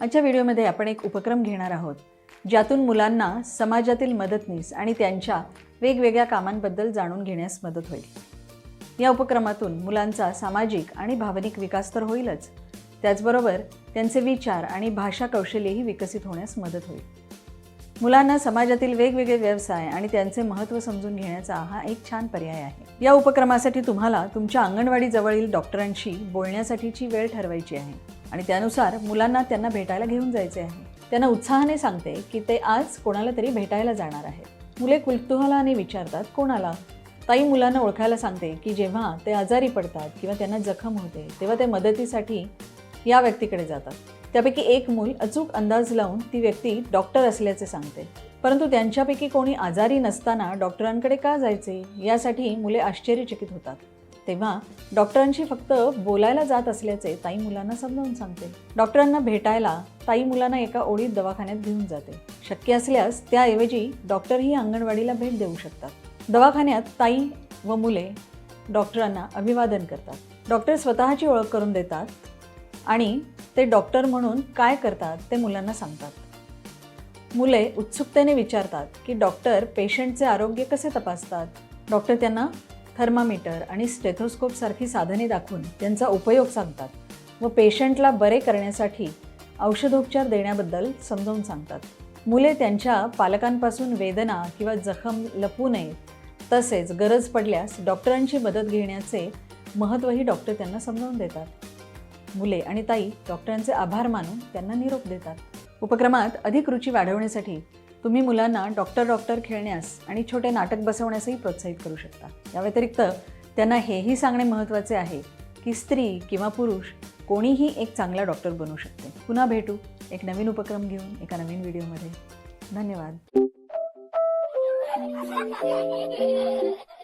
आजच्या व्हिडिओमध्ये आपण एक उपक्रम घेणार आहोत ज्यातून मुलांना समाजातील मदतनीस आणि त्यांच्या वेगवेगळ्या कामांबद्दल जाणून घेण्यास मदत होईल। या उपक्रमातून मुलांचा सामाजिक आणि भावनिक विकास तर होईलच, त्याचबरोबर त्यांचे विचार आणि भाषा कौशल्यही विकसित होण्यास मदत होईल। मुलांना समाजातील वेगवेगळे व्यवसाय आणि त्यांचे महत्त्व समजून घेण्याचा हा एक छान पर्याय आहे। या उपक्रमासाठी तुम्हाला तुमच्या अंगणवाडी जवळील डॉक्टरांशी बोलण्यासाठीची वेळ ठरवायची आहे आणि त्यानुसार मुलांना त्यांना भेटायला घेऊन जायचे आहे। त्यांना उत्साहाने सांगते की ते आज कोणाला तरी भेटायला जाणार आहेत। मुले कुतूहलाने विचारतात, कोणाला? ताई मुलांना ओळखायला सांगते की जेव्हा ते आजारी पडतात किंवा त्यांना जखम होते तेव्हा ते मदतीसाठी या व्यक्तीकडे जातात। त्यापैकी एक मूल अचूक अंदाज लावून ती व्यक्ती डॉक्टर असल्याचे सांगते, परंतु त्यांच्यापैकी कोणी आजारी नसताना डॉक्टरांकडे का जायचे यासाठी मुले आश्चर्यचकित होतात। तेव्हा डॉक्टरांशी फक्त बोलायला जात असल्याचे ताई मुलांना समजावून सांगते। डॉक्टरांना भेटायला ताई मुलांना एका ओढीत दवाखान्यात घेऊन जाते। शक्य असल्यास त्याऐवजी डॉक्टरही अंगणवाडीला भेट देऊ शकतात। दवाखान्यात ताई व मुले डॉक्टरांना अभिवादन करतात। डॉक्टर स्वतःची ओळख करून देतात आणि ते डॉक्टर म्हणून काय करतात ते मुलांना सांगतात। मुले उत्सुकतेने विचारतात की डॉक्टर पेशंटचे आरोग्य कसे तपासतात। डॉक्टर त्यांना थर्मामीटर आणि स्टेथोस्कोप सारखी साधने दाखवून त्यांचा उपयोग सांगतात व पेशंटला बरे करण्यासाठी औषधोपचार देण्याबद्दल समजावून सांगतात। मुले त्यांच्या पालकांपासून वेदना किंवा जखम लपवू नये, तसेच गरज पडल्यास डॉक्टरांची मदत घेण्याचे महत्त्वही डॉक्टर त्यांना समजावून देतात। मुले आणि ताई डॉक्टरांचे आभार मानून त्यांना निरोप देतात। उपक्रमात अधिक रुची वाढवण्यासाठी तुम्ही मुलांना डॉक्टर खेळण्यास आणि छोटे नाटक बसवण्यासही प्रोत्साहित करू शकता। या व्यतिरिक्त त्यांना हेही सांगणे महत्त्वाचे आहे की स्त्री किंवा पुरुष कोणीही एक चांगला डॉक्टर बनू शकते। पुन्हा भेटू एक नवीन उपक्रम घेऊन एका नवीन व्हिडिओमध्ये। धन्यवाद।